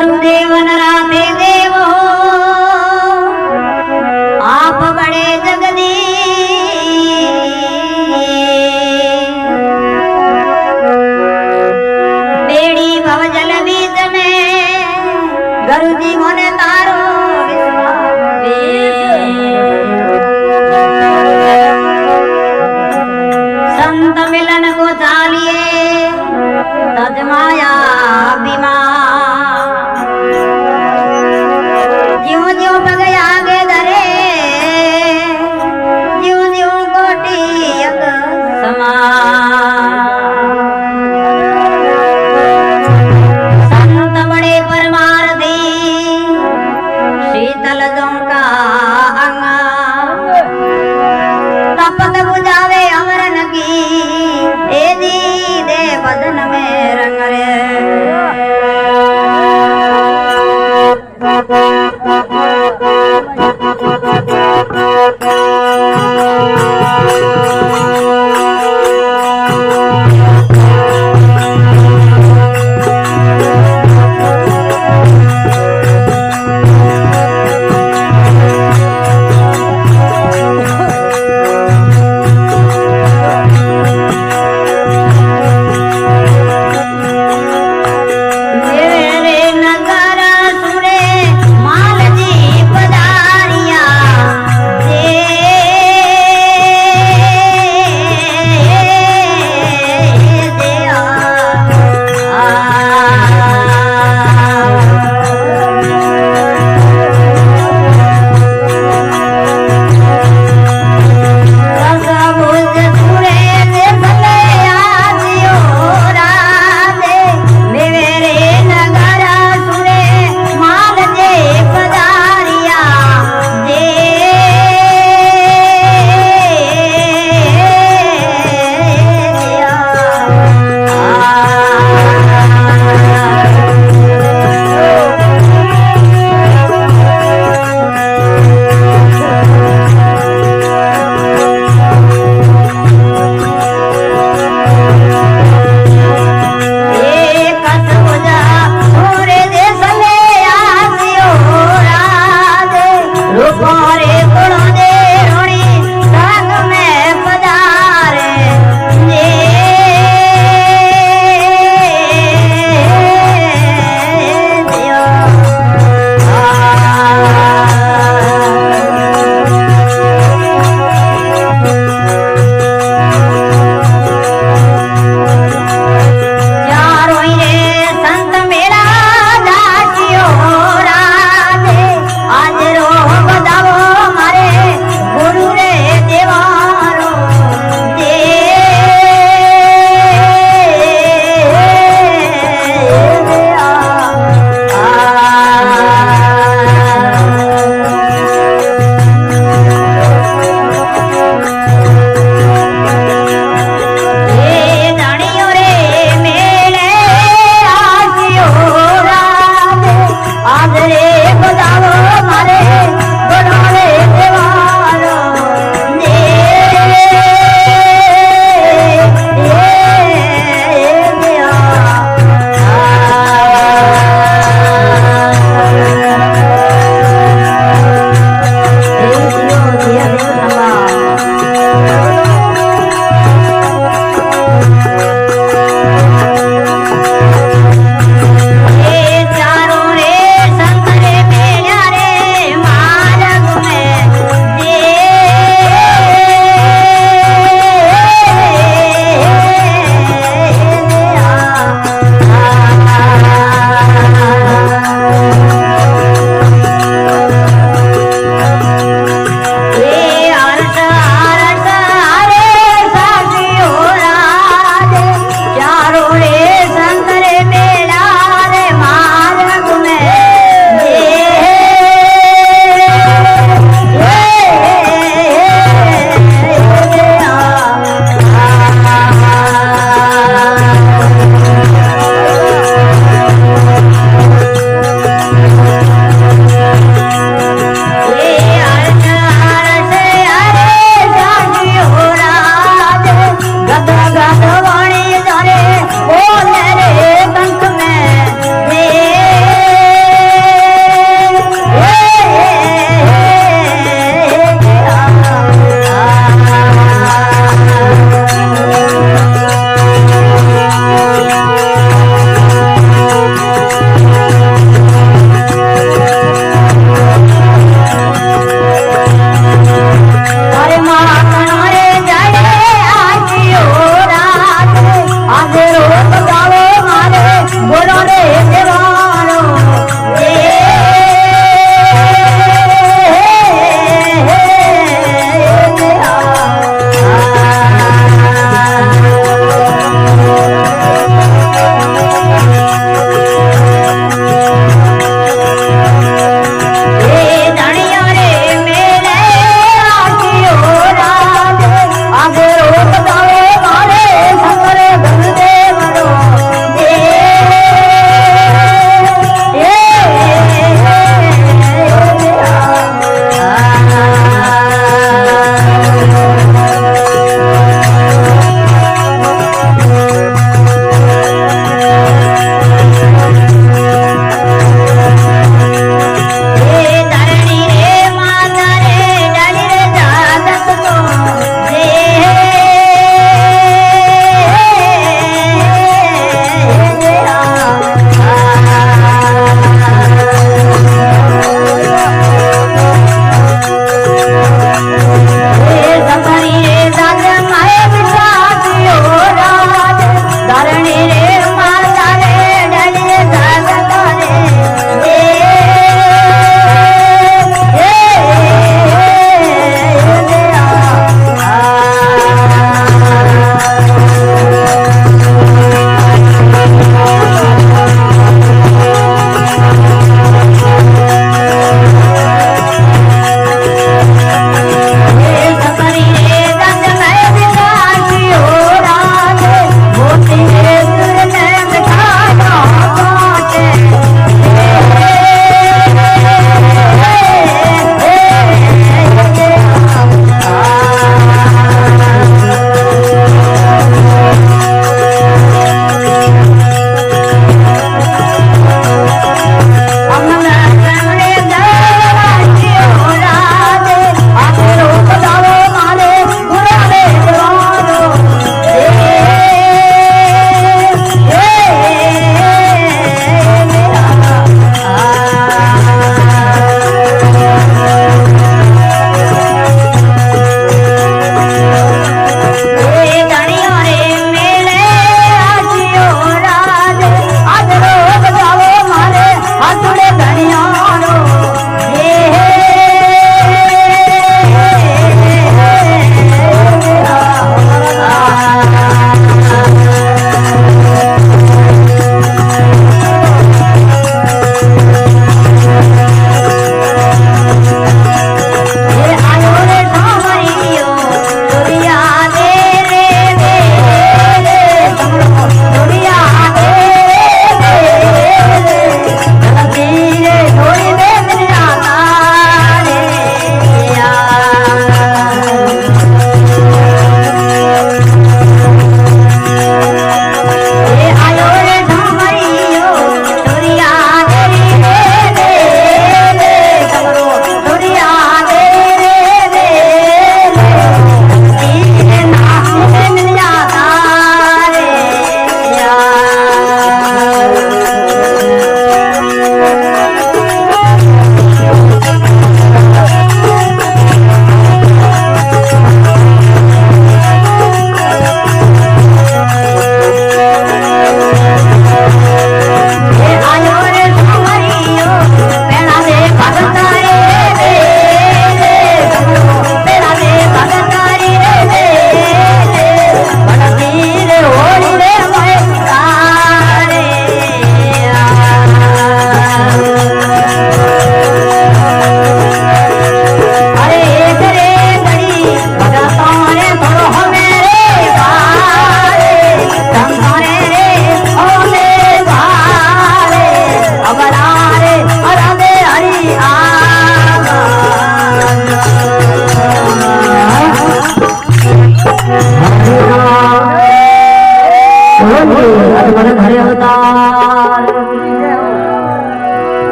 गुरुदेव नराते देव हो आप बड़े जगदीश बेड़ी भव जल बीच में गुरुजी मोने तारो संत मिलन को चालिए तजमाया ज्यों ज्यों पग आगे धरे ज्यों ज्यों कोटि यक समा संत बड़े परमार्थी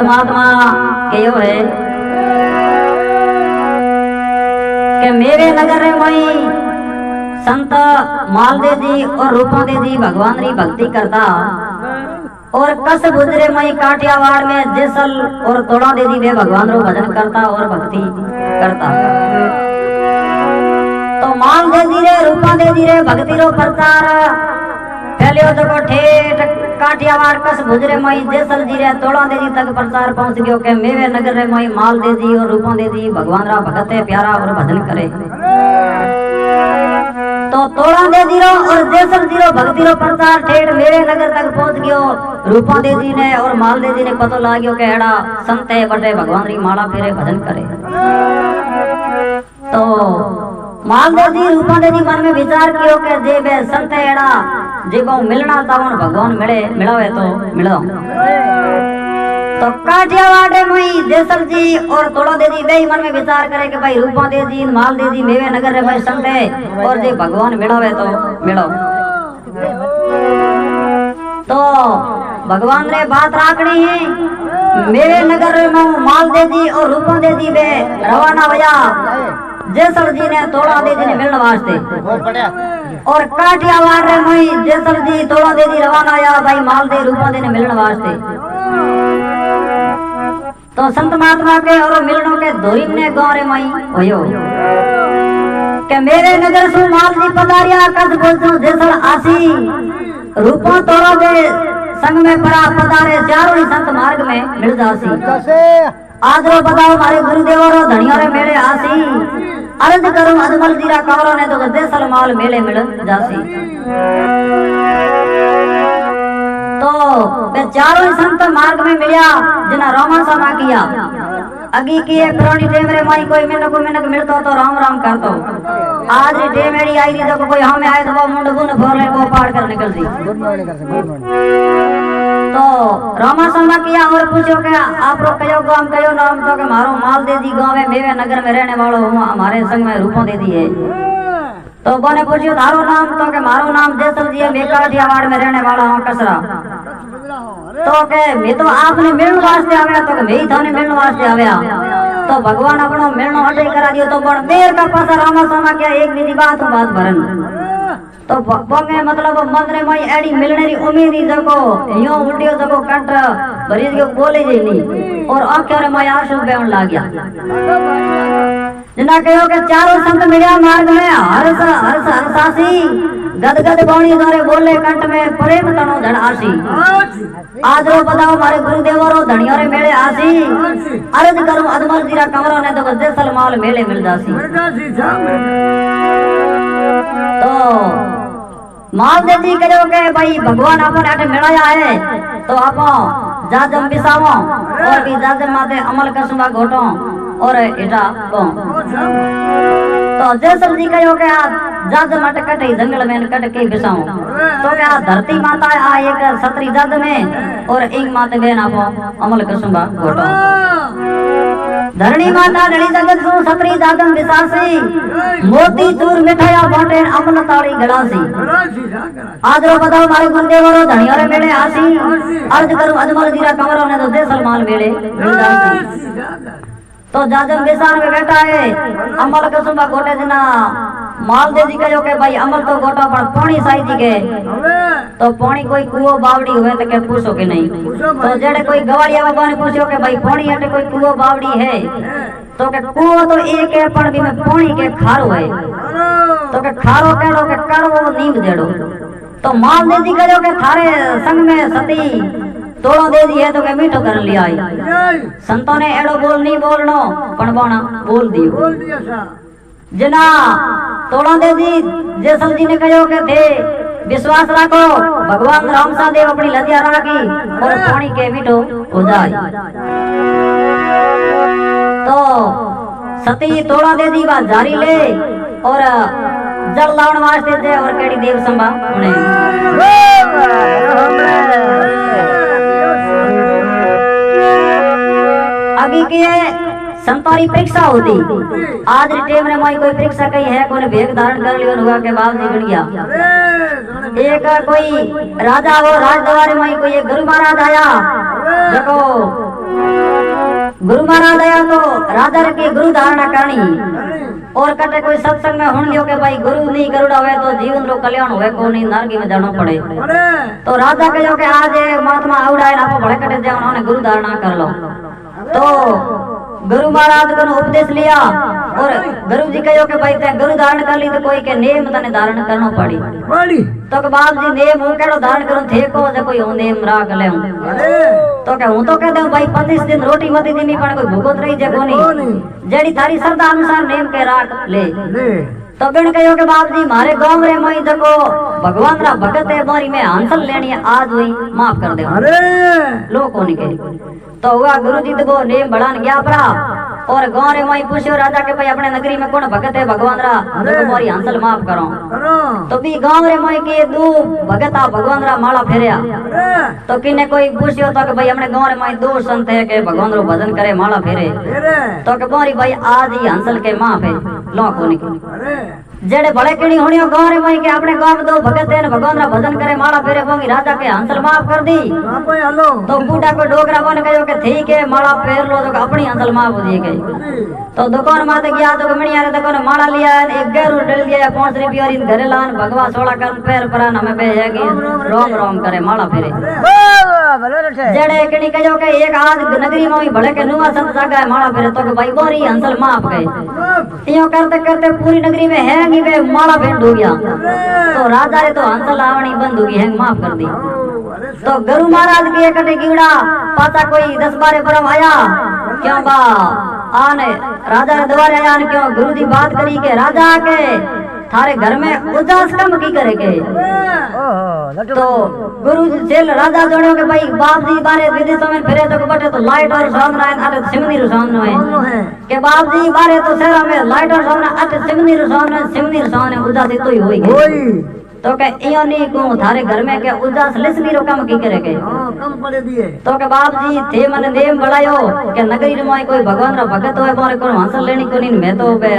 महात्मा कहो है कि मेरे नगर रे मोई संत मालदेव जी और रूपादेव जी भगवान री भक्ति करता और कस गुजरे मई काठियावाड़ में जैसल और तोड़ा दे दी वे भगवान रो भजन करता और भक्ति करता। तो माल दे दी रे रूपा दे दी रे भक्ति रो प्रचार फैलियो जको ठेठ काठियावाड़ कस गुजरे मई जैसल जी रे तोड़ा दे दी तक प्रचार पहुंच गयो के मेवे नगर रे मई माल दे दी और रूपा दे दी भगवान रा भगते प्यारा और भजन करे। तो तोड़ा दे दी रो और जैसल जी रो भक्ति रो प्रचार ठेठ मेरे नगर तक पहुंच गयो। रूपा दे जी ने और माल दे जी ने पतो लाग्यो के एड़ा संत है बटे भगवान री माला फेरे भजन करे। तो माल दे जी रूपा दे जी मन में विचार कियो के जे बे संत है एड़ा जेबो मिलना तावन भगवान मिले मिलावे तो मिलो। तो काठियावाड़ में जैसल जी और तोड़ा दे जी वे मन में विचार करे कि भाई रूपा दे जी माल दे जी मेवे नगर रे भाई संत है और जे भगवान मिलावे तो मिलो। तो भगवान रे बात राखनी है मेरे नगर में माल दे जी और रूपा दे जी वे रवाना होया जैसल जी ने तोड़ा दे जी ने मिलने वास्ते और काठियावाड़ रे में जैसल जी तोड़ा दे जी रवाना होया भाई माल दे रूपा दे ने मिलने वास्ते। तो संत महात्मा के और मिलनों के धोरी ने गांव रे मई होयो के मेरे नगर सु माल जी पधारिया कस बोलतो जैसल आसी रूपा तोड़ा दे संग में परा पधारे चारों ही संत मार्ग में मिल जासी। आज रो बताओ मारे गुरुदेव रो धनिया रे मेले आसी अर्ज करूं अजमल जीरा कवरों ने तो जैसल माल मेले मिल जासी। तो वे चारों ही संत मार्ग में मिलिया जिना रोमा समा किया अगी किए पुरानी टेम रे माई कोई मिनक मिलतो तो राम राम करतो। आज री टेम एड़ी आई री तो कोई हमें आए तो वो मुंड गुन फोर ले वो पार कर निकल दी। तो रोमा समा किया और पूछो के आप रो कयो गांव कयो नाम तो के मारो माल दे दी गांव में मेवे नगर में रहने वालो हूं हमारे संग में रूपो दे दी है। तो बोने पूछियो थारो नाम तो के मारो नाम जैसल जी है मैं काठियावाड़ में रहने वाला हूं कसरा। तो के मैं तो आपने मिलने वास्ते आया तो के मैं ही थाने मिलने वास्ते आया। तो भगवान अपनो मिलनो हटे करा दियो तो बड़ देर का पासा रामा सामा क्या एक विधि बात भरन। तो बंगे मतलब मंगरे मई एडी मिलने री उम्मीद ही जको यो उल्टियो जको कंठ भरी जो बोले जे नी और आंखों रे मई आंसू बहन लाग गया। जिना कहो के चारों संत मिलिया मार्ग में हर्ष हर्ष हर्षासी गदगद बाणी द्वारे बोले कंठ में प्रेम तनो धड़ आसी। आज रो बताओ मारे गुरुदेव रो धनिया रे मेले आसी अर्ज करूं अजमल जीरा कमरों ने तो जैसल माल मेले मिल जासी। तो माल दे जी कहो के भाई भगवान अपन आटे मिलाया है तो आप जाजम बिसावो और भी जाजम माते अमल कसुंबा घोटो और एटा को। तो जैसल जी कहो के जाजम अट कटे जंगल में कट के बिसाओ तो क्या धरती माता आ एक सतरी जद में और एक माते बेन आप अमल कसुंबा घोटो। धरणी माता धड़ी जगत सु सतरी जागम विसासी मोती चूर मिठाया बाटे अमल ताड़ी गड़ासी। आज रो बताओ मारे गुरुदेव रो धनिया रे मेले आसी अर्ज करूं अजमल जीरा कमरों ने तो जैसल माल मेले मिल जासी। तो जाजम बेसार में बैठा है अमल कसुंबा गोटे जना माल दे जी कहो के भाई अमल तो गोटा पर पानी साई जी के तो पानी कोई कुओ बावड़ी हुए तो के पूछो के नहीं। तो जेड़े कोई गवाड़िया बाबा ने पूछो के भाई पानी हटे कोई कुओ बावड़ी है तो के कुओ तो एक है पर भी में पानी के खारो है तो के खारो केड़ो के कड़वो नीम जेड़ो। तो माल दे जी कहो के थारे संग में सती तोड़ो दे दी है तो के मीठो कर लिया आई। संतों ने एड़ो बोल नहीं बोलनो पण बाणा बोल दियो। जना तोड़ा दे दी जैसल जी ने कहो के थे विश्वास राखो भगवान रामसा देव अपनी लदिया राखी और पानी के मीठो हो जाए। तो सती तोड़ा दे दी बात जारी ले और जल लावन वास्ते थे और केड़ी देव संभा उन्हें आगे के संतोरी परीक्षा होती। आज टेम रे माई कोई परीक्षा कही है कोई भेद धारण कर लियो हुआ के बाद निकल गया। एक कोई राजा हो राजदरबार में कोई एक गुरु महाराज आया देखो गुरु महाराज आया तो राजा रे की गुरु धारणा करनी और कटे कोई सत्संग में हुन लियो के भाई गुरु नहीं करुड़ा हुए तो जीवन रो कल्याण होवे को नहीं नरकी में जानो पड़े तो राजा कहो के आज महात्मा आवड़ा है आपो बड़े कटे जाओ उन्होंने गुरु धारणा कर लो तो गुरु महाराज को उपदेश लिया और गुरु जी कहो के भाई ते गुरु धारण कर ली तो कोई के नेम तने धारण करनो पड़ी तो के बाप जी नेम हूं केड़ो धारण करूं थे को जे कोई हूं नेम राख ले तो के हूं तो कह दऊं भाई 25 दिन रोटी मती दीनी पण कोई भूखो रही जे कोनी जेडी थारी श्रद्धा अनुसार नेम के राख ले तो बिन कहो के बाप जी मारे गांव रे मई जको भगवान रा भगत है बारी में हांसल लेनी आज हुई माफ कर दे अरे लो कोनी के तो हुआ गुरु जी तो नेम बढ़ान गया परा और गांव रे मई पूछो राजा के भाई अपने नगरी में कौन भगत है भगवान रा तो मोरी हांसल माफ करो तो भी गांव रे मई के दो भगत आ भगवान रा माला फेरया तो किने कोई पूछो तो के भाई अपने गांव रे मई दो संत है के भगवान रो भजन करे माला फेरे तो के मोरी भाई आज ही हांसल के माफ है लो कोनी के जेड़े बड़े केड़ी होनियो गांव रे मई के अपने गांव में दो भगत है भगवान रा भजन करे माला फेरे होंगी राजा के हांसल माफ कर दी तो बूढ़ा को डोगरा बन गयो के ठीक है माला फेर लो तो अपनी हांसल माफ हो जाएगी तो दुकान माते गया तो मणिया रे दुकान माला लिया एक गेरू डल गया 5 रुपया और इन घरे लान भगवा 16 कर पैर परान हमें पे है कि रोम रोम करे माला फेरे जेड़े केड़ी कहो के एक आज नगरी में बड़े के नुवा संत जागा माला फेरे तो के भाई बोरी हांसल माफ गए यो करते करते पूरी नगरी में है कि वे माला भेंट हो गया तो राजा रे तो हांसल आवनी बंद होगी है माफ कर दी तो गुरु महाराज के कटे कीड़ा पाता कोई 10-12 बरम आया क्यों बा आने राजा रे द्वारे आया क्यों गुरु जी बात करी के राजा के थारे घर में उदास कम की करे के तो गुरु जी सेल राजा जोड़ो के भाई बाप जी बारे विदेशों में फिरे तो बटे तो लाइट और सामने आटे सिमनी रो सामने के बाप जी बारे तो शहर में लाइट और सामने आटे सिमनी रो सामने उदास तो ही होई तो के इयोनी को थारे घर में के उदास लिसनी रो कम की करे के कम पड़े दिए तो के बाप जी थे मन नेम बढ़ायो के नगरी में कोई भगवान रा भगत होए मारे को हांसल लेनी कोनी मैं तो बे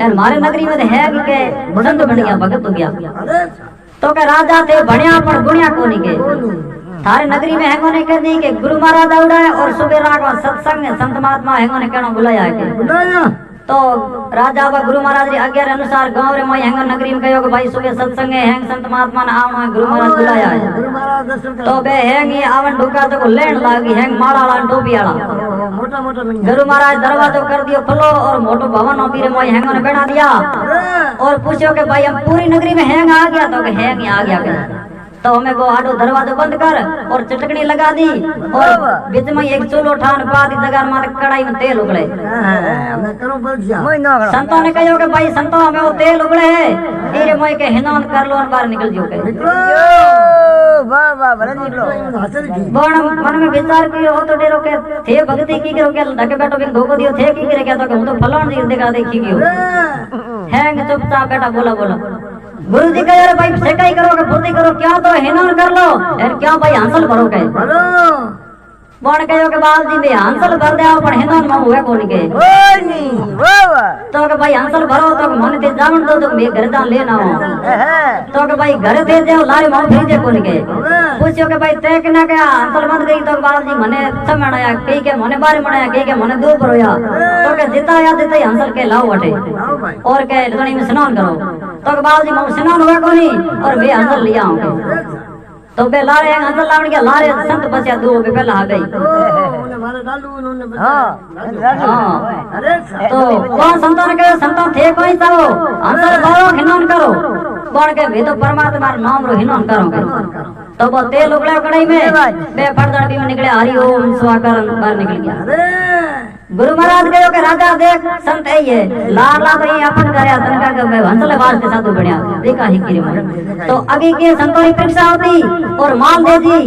एन मारे नगरी में है के संत बन गया भगत हो गया तो के राजा थे बढ़िया पर गुणिया कोनी के थारे नगरी में हैंगो ने कह दी के गुरु महाराज आवड़ा है और सुबह राग सत्संग संत महात्मा हैंगो ने कहना बुलाया है के तो राजा व गुरु महाराज री आज्ञा अनुसार गांव रे मई हैंगो नगरी में कहो के भाई सुबह सत्संग है हैंग संत महात्मा ने आवणो है गुरु महाराज बुलाया है तो बे हैंग ही आवन ढुका तो लेण लागी हैंग माला वाला टोपी वाला मोटा मोटा गुरु महाराज दरवाजो कर दियो खुलो और मोटो भवन ओपी रे मई हैंगो ने बैठा दिया और पूछो के भाई हम पूरी नगरी में हैंग आ गया तो के हैंग ही आ गया के तो हमें वो आडो दरवाजा बंद कर और चटकनी लगा दी और बीच में एक चूल्हो ठान पा दी जगह मार कढ़ाई में तेल उगले संतों ने कहो के भाई संतों हमें वो तेल उगले है तेरे मोय के हिनान कर लो और बाहर निकल जो के वाह वाह बड़ा निकलो बोण मन में विचार कियो हो तो डेरो के थे भक्ति की करो के ढके बैठो बिन धोको दियो थे की करे क्या तो हम तो फलाण जी देखा देखी कियो हैंग चुपचाप बेटा बोला बोला गुरु जी कहे भाई सेकाई करो के फुर्ती करो क्या तो हिनान कर लो और क्या भाई हांसल भरो के बोण कहो के बाप जी बे हांसल भर दे पण हिनान में हुए कोनी के ओय नी वाह तो के भाई हांसल भरो तो मन ते जावन दो तो मैं घर जा लेना हो तो के भाई घर दे दे लारे मां फिर दे कोनी के पूछो के भाई ते के ना के हांसल बंद गई तो बाप जी मने समणाया कई के मने बारे मणाया कई के मने दो भरोया तो के जिता या देते हांसल के लाओ वटे और के धनी में स्नान करो तो के बाप जी मां स्नान हुए कोनी और मैं हांसल लिया हूं तो बे लारे हांसल लावण के लारे संत बसिया दो बे पहला आ गई ओने मारे डालू उन्होंने हां अरे तो कौन संतों ने कहे संतों थे कोई साओ हांसल भरो हिनन करो कौन के वे तो परमात्मा नाम रो हिनन करोगे तो वो तेल उगला कढ़ाई में बे फड़दड़ भी में निकले हरि ओम स्वाकरण बाहर निकल गया अरे गुरु महाराज कहो के राजा देख संत है ये लाल ला तो ये अपन करया तनका के मैं हंसले वास के साथ बढ़िया देखा ही गिरी में तो आगे के संतों की परीक्षा होती और मालदेव जी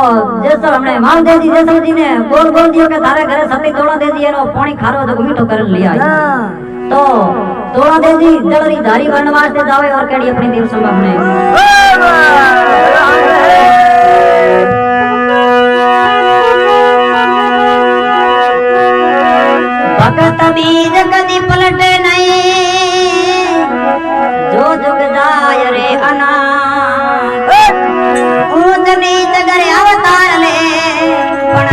और जैसा हमने मालदेव जी जैसा जी ने बोल दियो के थारे घरे सती तोड़ा दे दिए नो पानी खारो तो मीठो कर लिया तो तोड़ा दे जी जलरी धारी वनवास से जावे और केड़ी अपनी देव संभव ने भगत बीज कदी पलटे नहीं जो जुग जाय रे अनाथ ऊंच नीच करे अवतार ले पण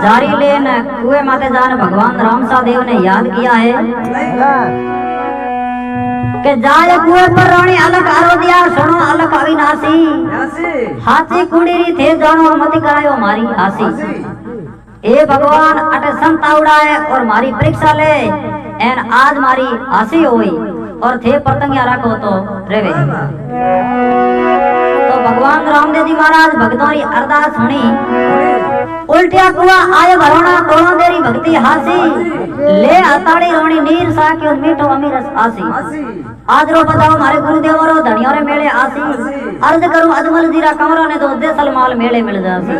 जारी लेन कुएं माते जान भगवान रामसा देव ने याद किया है कि जाय कुएं पर रानी अलग आरो दिया सुनो अलग अविनाशी हाथी कुंडीरी थे जानो मत करायो मारी आसी ए भगवान अटे संत आवड़ा है और मारी परीक्षा ले एन आज मारी आसी हुई और थे पतंगिया रखो तो रेवे तो भगवान रामदेव जी महाराज भक्तों की अरदास सुनी उल्टिया कुआ आय भरोना तोड़ो देरी भक्ति हासी ले अताड़ी रोणी नीर सा के मीठो अमीरस आसी आज रो बताओ मारे गुरुदेव रो धनिया रे मेले आसी अर्ज करूं अजमल जीरा कमरा ने तो देसल माल मेले मिल जासी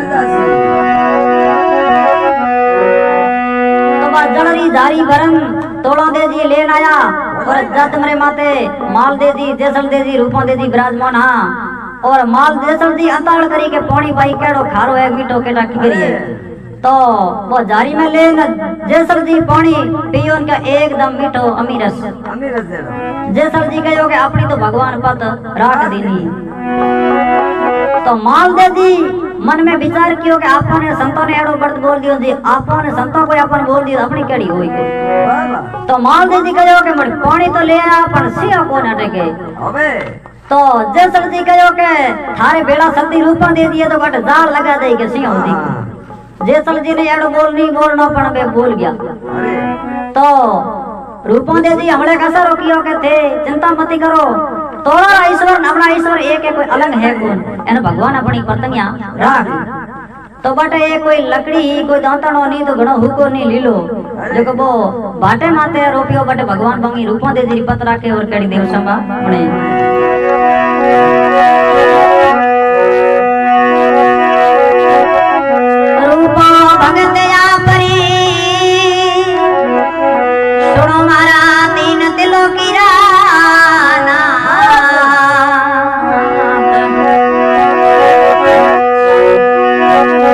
तो बात जलरी जारी भरन तोड़ो दे जी लेन आया और जत मरे माते माल दे जी देसल दे जी रूपों दे जी विराजमान हां और माल देसल दी अंताड़ करी के पौनी पाई केड़ो खारो है मीठो केटा की करिए तो वो जारी में ले जेसल जी पौनी पियोन का एकदम मीठो अमीरस जेसल जी कहो के अपनी तो भगवान पत राख दीनी तो माल दे जी मन में विचार कियो कि आपो ने संतों ने एड़ो बर्द बोल दियो जी आपो ने संतों को अपन बोल दियो अपनी केड़ी होई तो माल दे जी कहो के मड पौनी तो ले आ पर सिया को न टेके अबे तो जेसल जी कहो के थारे बेड़ा सती रूपा दे दिए तो बट जाल लगा दे के सिया होती जेसल जी ने एड़ो बोल नहीं बोलना पण बे बोल गया तो रूपा दे जी हमले कैसा रोकियो के थे चिंता मत करो तोरा ईश्वर अपना ईश्वर एक है, कोई अलग है कौन एने भगवान अपनी पतंगिया राख तो बटे ये कोई लकड़ी कोई दांतणो नहीं तो घणो हुको नहीं लीलो जो वो बाटे माते रोपियो बटे भगवान बंगी रूपों दे दी पत राखे और केड़ी देव संभा बने रूपो भगत या परी सुनो मारा तीन दिलों की राना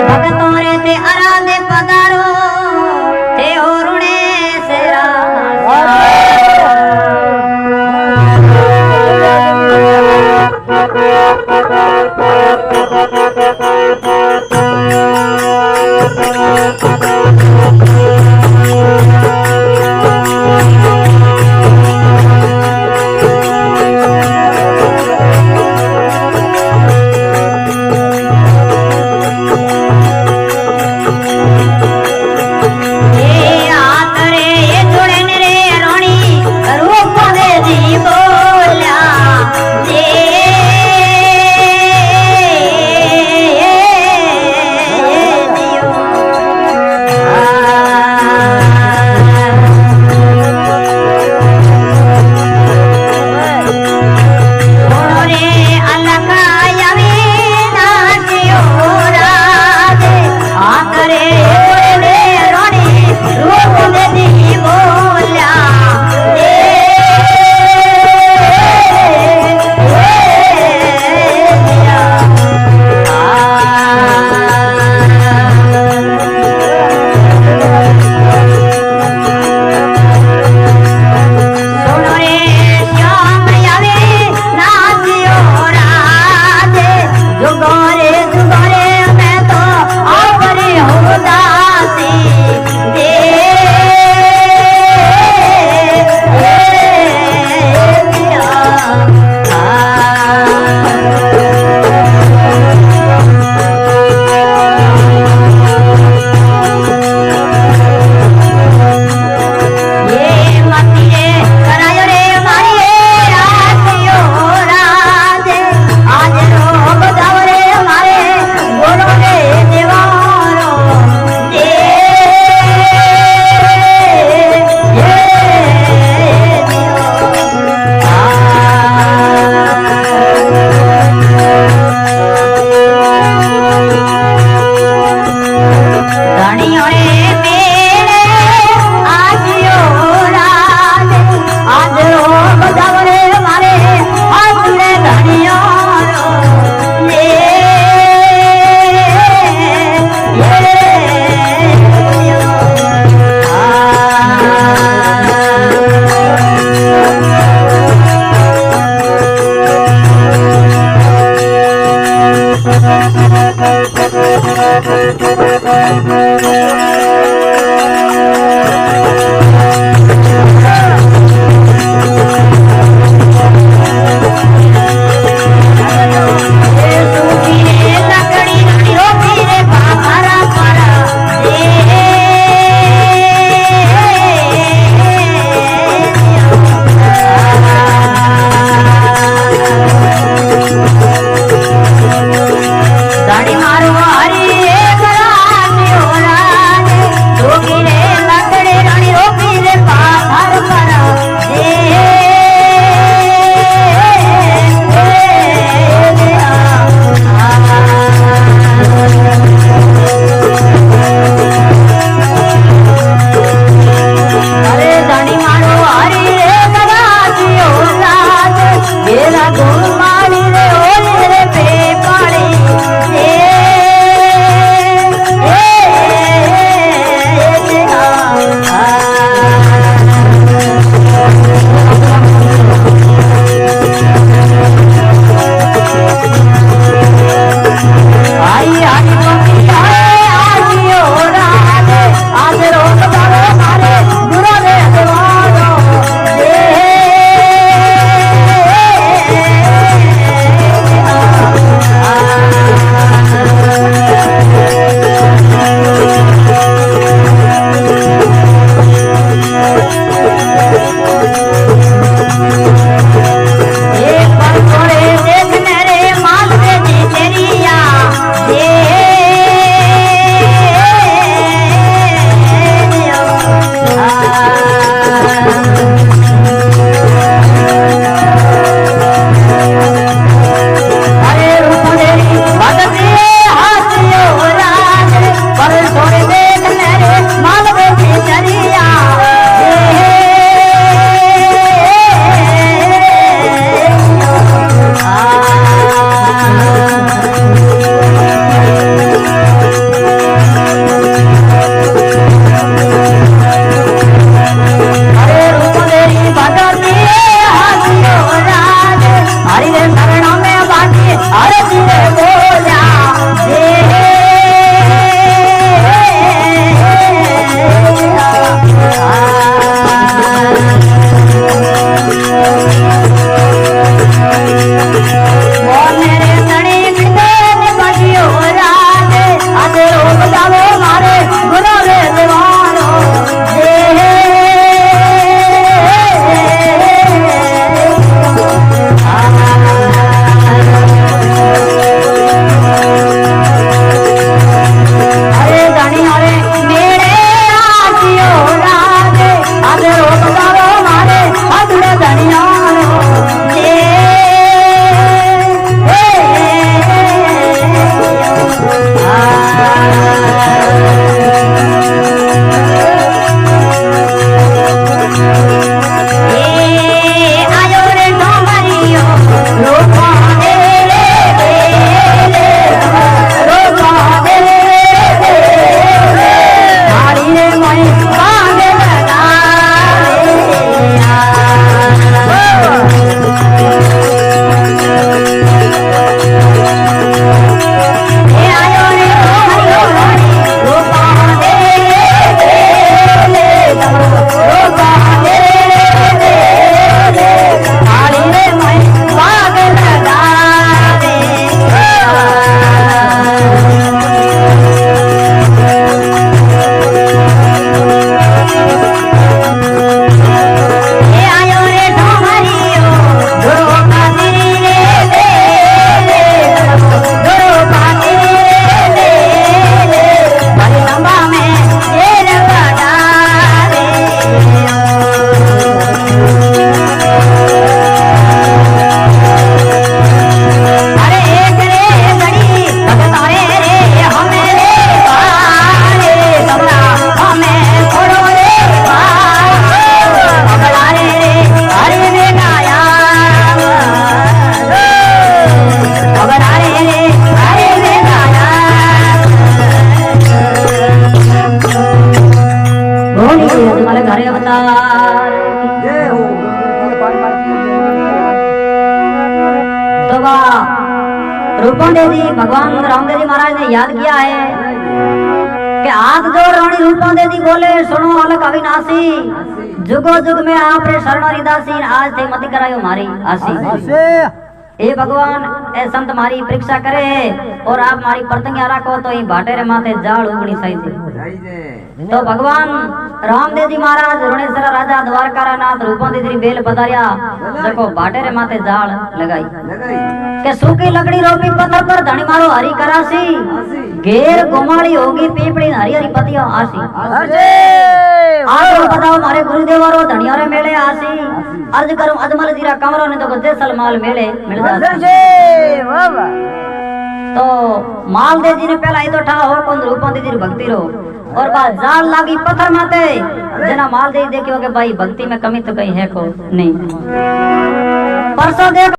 भगतों रे ते आराधे पधारो थे ओरुणे सेरा रूपमदेव जी भगवान रामदेव जी महाराज ने याद किया है कि हाथ जोड़ रानी रूपमदेव जी बोले सुनो अलग अविनाशी जुगो जुग में आप रे शरण दासी आज थे मत करायो मारी आसी ए भगवान ए संत मारी परीक्षा करे और आप मारी प्रतिज्ञा रखो तो ये भाटेरे माथे जाड़ उगनी सही थी। तो भगवान रामदेव जी महाराज रुणेश्वर राजा द्वारका नाथ रूपमदेव जी बेल पधारिया देखो भाटेरे माथे जाड़ लगाई के सूखी लकड़ी रोपी पत्थर पर धनी मारो हरी करासी घेर गोमाड़ी होगी पीपड़ी हरी हरी पतियों आसी आओ बताओ मारे गुरुदेव और धनिया रे मेले आसी अर्ज करूं अजमल जीरा कमरों ने तो जैसल माल मेले मिल तो मालदेव जी ने पहला ही तो ठा हो कौन रूपमदेव जी भक्ति रो और बात जाल लागी पत्थर माते जना मालदेव देखियो के भाई भक्ति में कमी तो कहीं है को नहीं परसों देख